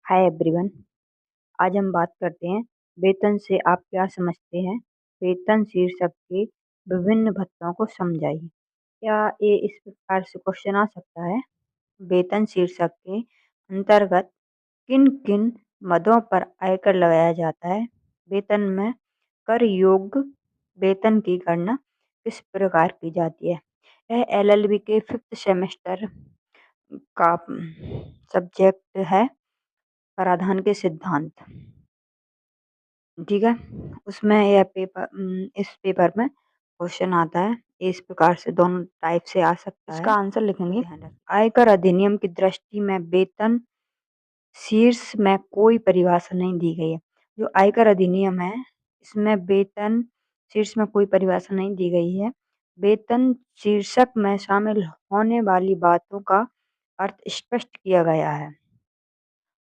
Hi everyone. आज हम बात करते हैं वेतन से आप क्या समझते हैं। वेतन शीर्षक के विभिन्न भत्तों को समझाइए। क्या ये इस प्रकार से क्वेश्चन आ सकता है? वेतन शीर्षक के अंतर्गत किन किन मदों पर आयकर लगाया जाता है? वेतन में कर योग्य वेतन की गणना किस प्रकार की जाती है? यह एलएलबी के 5th सेमेस्टर का सब्जेक्ट है, कराधान के सिद्धांत। ठीक है, उसमें यह इस पेपर में क्वेश्चन आता है। इस प्रकार से दोनों टाइप से आ सकता है। इसका आंसर लिखेंगे। आयकर अधिनियम की दृष्टि में वेतन शीर्ष में कोई परिभाषा नहीं दी गई है। जो आयकर अधिनियम है, इसमें वेतन शीर्ष में कोई परिभाषा नहीं दी गई है। वेतन शीर्षक में शामिल होने वाली बातों का अर्थ स्पष्ट किया गया है।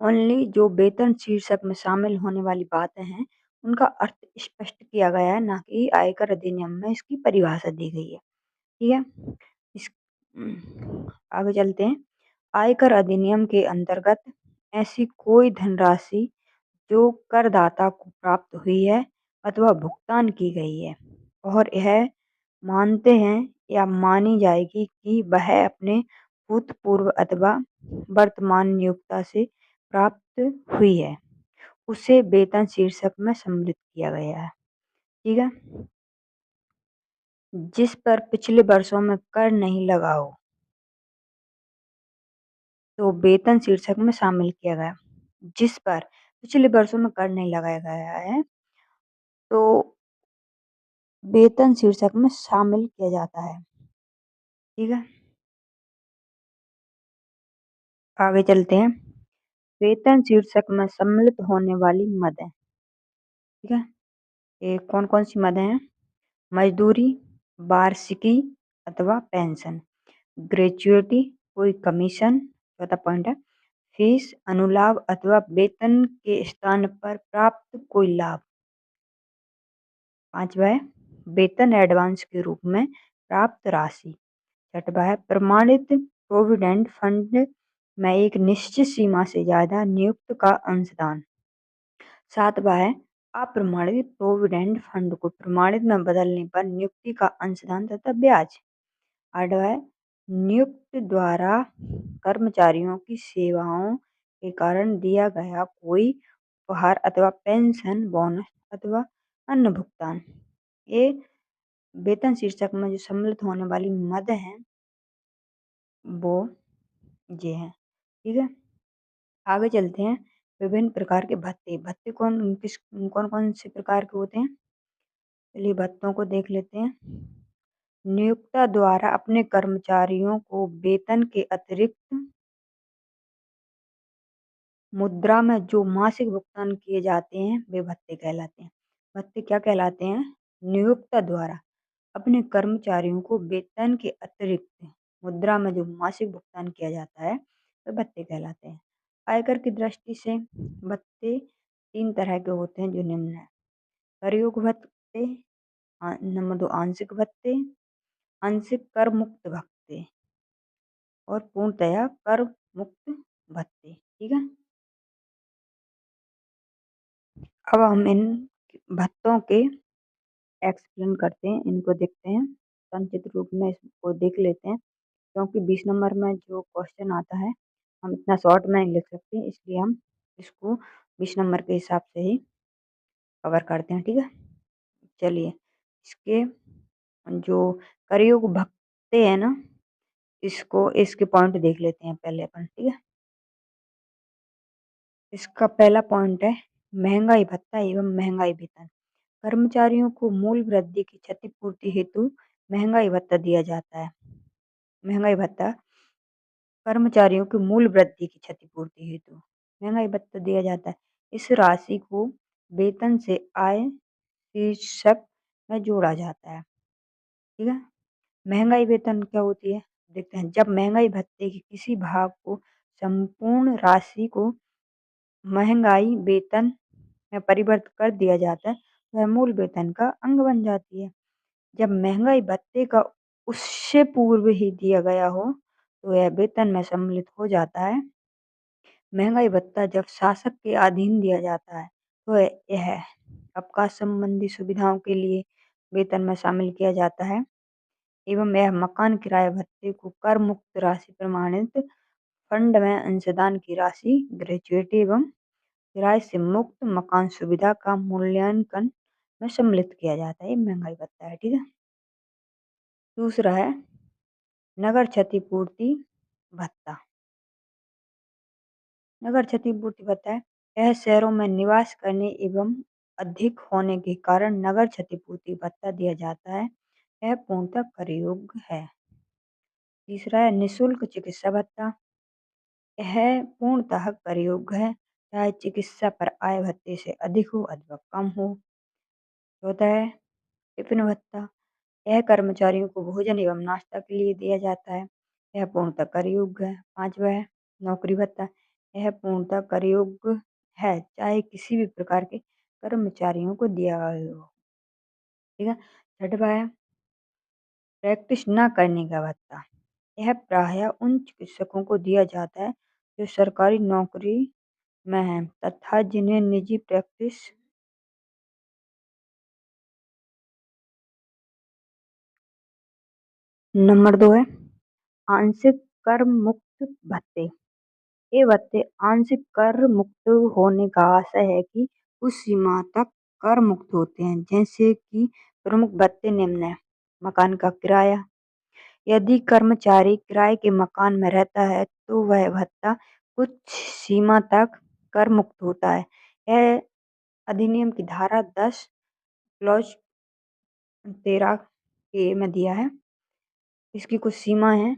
ओनली जो वेतन शीर्षक में शामिल होने वाली बातें हैं, उनका अर्थ स्पष्ट किया गया है, ना कि आयकर अधिनियम में इसकी परिभाषा दी गई है। ठीक है, इस आगे चलते हैं। आयकर अधिनियम के अंतर्गत ऐसी कोई धनराशि जो करदाता को प्राप्त हुई है अथवा भुगतान की गई है और यह मानते हैं या मानी जाएगी कि वह अपने भूतपूर्व अथवा वर्तमान नियोक्ता से प्राप्त हुई है, उसे वेतन शीर्षक में सम्मिलित किया गया है। ठीक है, जिस पर पिछले वर्षों में कर नहीं लगा हो तो वेतन शीर्षक में शामिल किया गया। जिस पर पिछले वर्षों में कर नहीं लगाया गया है तो वेतन शीर्षक में शामिल किया जाता है। ठीक है, आगे चलते हैं। वेतन शीर्षक में सम्मिलित होने वाली मदें। ठीक है, ये कौन कौन सी मदें हैं? मजदूरी, वार्षिकी अथवा पेंशन, ग्रेच्युटी कोई कमीशन, चौथा पॉइंट है फीस, अनुलाभ अथवा वेतन के स्थान पर प्राप्त कोई लाभ। पांचवा है वेतन एडवांस के रूप में प्राप्त राशि। छठवा है प्रमाणित प्रोविडेंट फंड में एक निश्चित सीमा से ज्यादा नियुक्त का अंशदान। सातवां है अप्रमाणित प्रोविडेंट फंड को प्रमाणित में बदलने पर नियुक्ति का अंशदान तथा ब्याज। आठवां है नियुक्त द्वारा कर्मचारियों की सेवाओं के कारण दिया गया कोई उपहार अथवा पेंशन, बोनस अथवा अन्य भुगतान। ये वेतन शीर्षक में जो सम्मिलित होने वाली मद हैं वो ये हैं। ठीक है, आगे चलते हैं। विभिन्न प्रकार के भत्ते। भत्ते कौन कौन से प्रकार के होते हैं? चलिए भत्तों को देख लेते हैं। नियोक्ता द्वारा अपने कर्मचारियों को वेतन के अतिरिक्त मुद्रा में जो मासिक भुगतान किए जाते हैं वे भत्ते कहलाते हैं। भत्ते क्या कहलाते हैं? नियोक्ता द्वारा अपने कर्मचारियों को वेतन के अतिरिक्त मुद्रा में जो मासिक भुगतान किया जाता है वे भत्ते कहलाते हैं। आयकर की दृष्टि से भत्ते 3 तरह के होते हैं जो निम्न है। करयोग्य भत्ते, नंबर 2 आंशिक भत्ते, आंशिक कर मुक्त भत्ते और पूर्णतया कर मुक्त भत्ते। ठीक है, अब हम इन भत्तों के एक्सप्लेन करते हैं, इनको देखते हैं संक्षिप्त रूप में, इसको देख लेते हैं क्योंकि 20 नंबर में जो क्वेश्चन आता है हम इतना शॉर्ट में नहीं लिख सकते, इसलिए हम इसको 20 नंबर के हिसाब से ही कवर करते हैं। ठीक है, चलिए इसके जो करयोग भत्ते हैं ना, इसके पॉइंट देख लेते हैं पहले अपन। ठीक है, इसका पहला पॉइंट है महंगाई भत्ता एवं महंगाई वेतन। कर्मचारियों को मूल वृद्धि की क्षतिपूर्ति हेतु महंगाई भत्ता दिया जाता है। महंगाई भत्ता कर्मचारियों की मूल वृद्धि की क्षतिपूर्ति हेतु महंगाई भत्ता दिया जाता है। इस राशि को वेतन से आय शीर्षक में जोड़ा जाता है। ठीक है, महंगाई वेतन क्या होती है देखते हैं। जब महंगाई भत्ते के किसी भाग को संपूर्ण राशि को महंगाई वेतन में परिवर्तित कर दिया जाता है तो वह मूल वेतन का अंग बन जाती है। जब महंगाई भत्ते का उससे पूर्व ही दिया गया हो तो यह वेतन में सम्मिलित हो जाता है। महंगाई भत्ता जब शासक के अधीन दिया जाता है तो यह अवकाश संबंधी सुविधाओं के लिए वेतन में शामिल किया जाता है एवं यह मकान किराए भत्ते को कर मुक्त राशि प्रमाणित फंड में अंशदान की राशि ग्रेजुएटी एवं किराए से मुक्त मकान सुविधा का मूल्यांकन में सम्मिलित किया जाता है। ये महंगाई भत्ता है, ठीक है। दूसरा है नगर क्षतिपूर्ति भत्ता। नगर क्षतिपूर्ति भत्ता है यह शहरों में निवास करने एवं अधिक होने के कारण नगर क्षतिपूर्ति भत्ता दिया जाता है। यह पूर्णतः कर योग्य है। तीसरा है निःशुल्क चिकित्सा भत्ता। यह पूर्णतः कर योग्य है, चाहे चिकित्सा पर आय भत्ते से अधिक हो अथवा कम हो। चौथा है टिफिन भत्ता। यह कर्मचारियों को भोजन एवं नाश्ता के लिए दिया जाता है। यह पूर्णतः कर योग्य है। पांचवा है नौकरी भत्ता। यह पूर्णतः कर योग्य है, चाहे किसी भी प्रकार के कर्मचारियों को दिया गया हो, ठीक है। छठवा है प्रैक्टिस न करने का भत्ता। यह प्रायः उन चिकित्सकों को दिया जाता है जो सरकारी नौकरी में हैं तथा जिन्हें निजी प्रैक्टिस नंबर 2 है आंशिक कर मुक्त भत्ते। ये भत्ते आंशिक कर मुक्त होने का आशय है कि उस सीमा तक कर मुक्त होते हैं, जैसे कि प्रमुख भत्ते निम्न है। मकान का किराया। यदि कर्मचारी किराए के मकान में रहता है तो वह भत्ता कुछ सीमा तक कर मुक्त होता है। यह अधिनियम की धारा 10 क्लॉज 13 के में दिया है। इसकी कुछ सीमा है।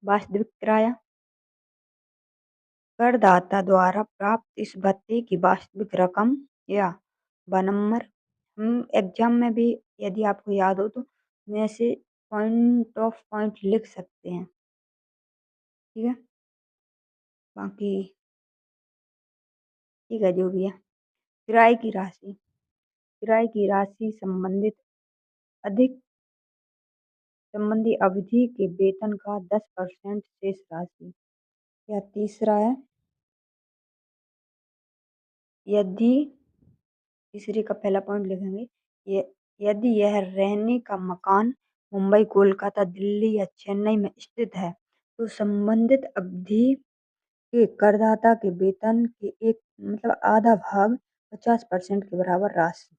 वास्तविक किराया। करदाता द्वारा प्राप्त इस भत्ते की वास्तविक रकम या बनम्बर हम एग्जाम में भी यदि आपको याद हो तो में से पॉइंट ऑफ पॉइंट लिख सकते हैं, ठीक है। बाकी ठीक है जो भी है। किराए की राशि। किराए की राशि अधिक संबंधी अवधि के वेतन का 10% शेष राशि। या तीसरा है यदि तीसरे का पहला पॉइंट लिखेंगे यदि यह रहने का मकान मुंबई, कोलकाता, दिल्ली या चेन्नई में स्थित है तो संबंधित अवधि के करदाता के वेतन के एक मतलब आधा भाग 50% के बराबर राशि।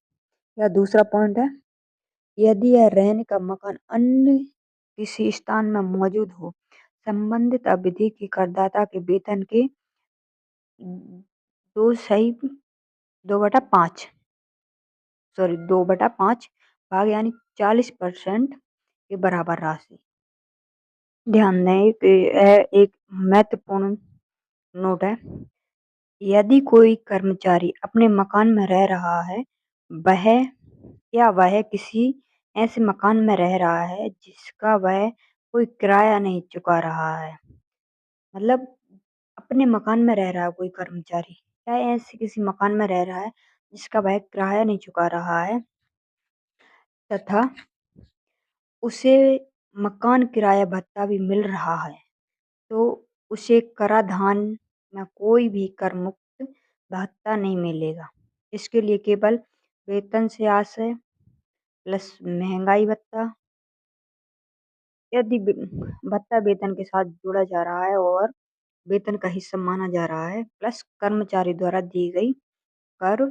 या दूसरा पॉइंट है यदि यह रहने का मकान अन्य किसी स्थान में मौजूद हो संबंधित अवधि के करदाता के वेतन के 2/5 2/5 भाग यानी 40% के बराबर राशि। ध्यान दें कि यह एक महत्वपूर्ण नोट है। यदि कोई कर्मचारी अपने मकान में रह रहा है वह किसी ऐसे मकान में रह रहा है जिसका वह कोई किराया नहीं चुका रहा है, मतलब अपने मकान में रह रहा है कोई कर्मचारी या ऐसे किसी मकान में रह रहा है जिसका वह किराया नहीं चुका रहा है तथा उसे मकान किराया भत्ता भी मिल रहा है तो उसे कराधान में कोई भी कर मुक्त भत्ता नहीं मिलेगा। इसके लिए केवल वेतन से आशय प्लस महंगाई भत्ता यदि भत्ता वेतन के साथ जोड़ा जा रहा है और वेतन का हिस्सा माना जा रहा है प्लस कर्मचारी द्वारा दी गई कर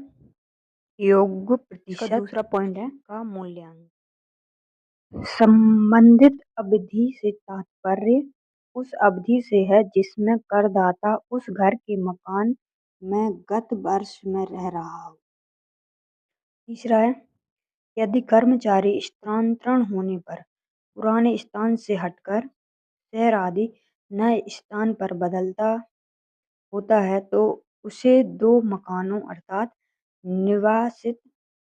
योग्य प्रतिशत। दूसरा पॉइंट है का मूल्यांकन। संबंधित अवधि से तात्पर्य उस अवधि से है जिसमें करदाता उस घर के मकान में गत वर्ष में रह रहा हो। तीसरा है यदि कर्मचारी स्थानांतरण होने पर पुराने स्थान से हटकर शहर आदि नए स्थान पर बदलता होता है तो उसे 2 मकानों अर्थात निवासित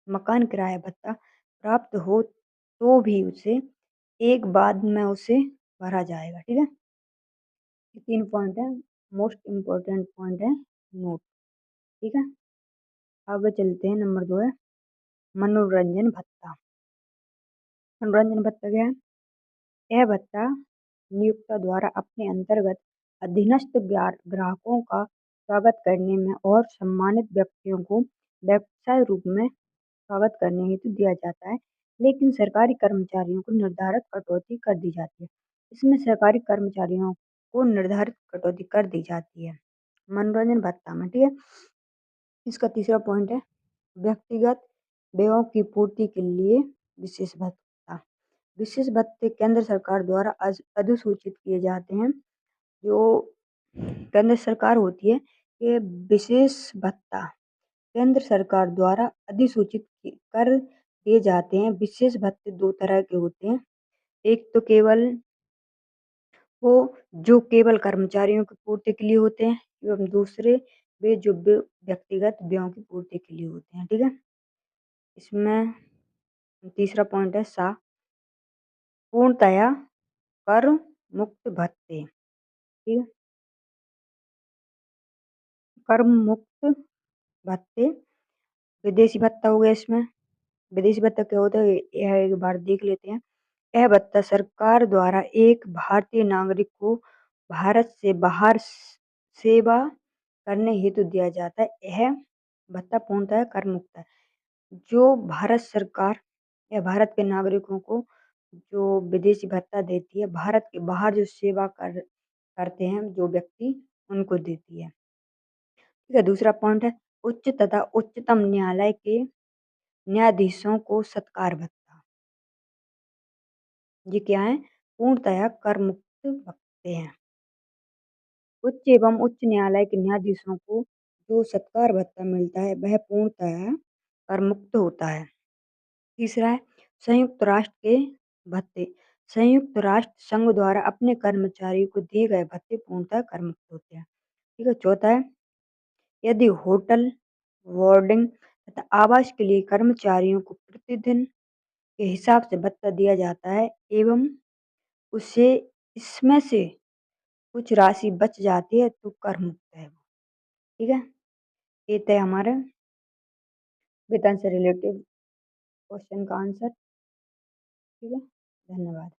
मकान किराया भत्ता प्राप्त हो तो भी उसे एक बाद में उसे भरा जाएगा, ठीक है। ये 3 पॉइंट है, मोस्ट इम्पोर्टेंट पॉइंट है नोट, ठीक है। आगे चलते हैं। नंबर 2 है मनोरंजन भत्ता। मनोरंजन भत्ता क्या है? यह भत्ता नियोक्ता द्वारा अपने अंतर्गत अधीनस्थ ग्राहकों का स्वागत करने में और सम्मानित व्यक्तियों को व्यवसाय रूप में स्वागत करने हेतु दिया जाता है, लेकिन सरकारी कर्मचारियों को निर्धारित कटौती कर दी जाती है। इसमें सरकारी कर्मचारियों को निर्धारित कटौती कर दी जाती है मनोरंजन भत्ता में, ठीक है। इसका तीसरा पॉइंट है व्यक्तिगत व्ययों की पूर्ति के लिए विशेष भत्ता। विशेष भत्ते केंद्र सरकार द्वारा अधिसूचित किए जाते हैं। जो केंद्र सरकार होती है, ये विशेष भत्ता केंद्र सरकार द्वारा अधिसूचित कर दिए जाते हैं। विशेष भत्ते दो तरह के होते हैं, एक तो केवल वो जो केवल कर्मचारियों की पूर्ति के लिए होते हैं, एवं दूसरे वे जो व्यक्तिगत व्ययों की पूर्ति के लिए होते हैं, ठीक है। इसमें तीसरा पॉइंट है पूर्णतया कर मुक्त भत्ते, ठीक है। कर मुक्त भत्ते विदेशी भत्ता हो गया। इसमें विदेशी भत्ता क्या होता है, यह एक बार देख लेते हैं। यह भत्ता सरकार द्वारा एक भारतीय नागरिक को भारत से बाहर सेवा करने हेतु दिया जाता है। यह भत्ता पूर्णतः कर मुक्त है। जो भारत सरकार या भारत के नागरिकों को जो विदेशी भत्ता देती है, भारत के बाहर जो सेवा करते हैं जो व्यक्ति, उनको देती है, ठीक है। दूसरा पॉइंट है उच्च तथा उच्चतम न्यायालय के न्यायाधीशों को सत्कार भत्ता। ये क्या है, पूर्णतया कर मुक्त भत्ते हैं। उच्च एवं उच्च न्यायालय के न्यायाधीशों को जो सत्कार भत्ता मिलता है वह पूर्णतः कर मुक्त होता है। तीसरा है संयुक्त राष्ट्र के भत्ते। संयुक्त राष्ट्र संघ द्वारा अपने कर्मचारियों को दिए गए भत्ते पूर्णतः कर मुक्त होते हैं, ठीक है। चौथा है यदि होटल वार्डिंग तथा आवास के लिए कर्मचारियों को प्रतिदिन के हिसाब से भत्ता दिया जाता है एवं उसे इसमें से कुछ राशि बच जाती है तो कर मुक्त है वो, ठीक है। ये थे हमारे वेतन से रिलेटेड क्वेश्चन का आंसर, ठीक है। धन्यवाद।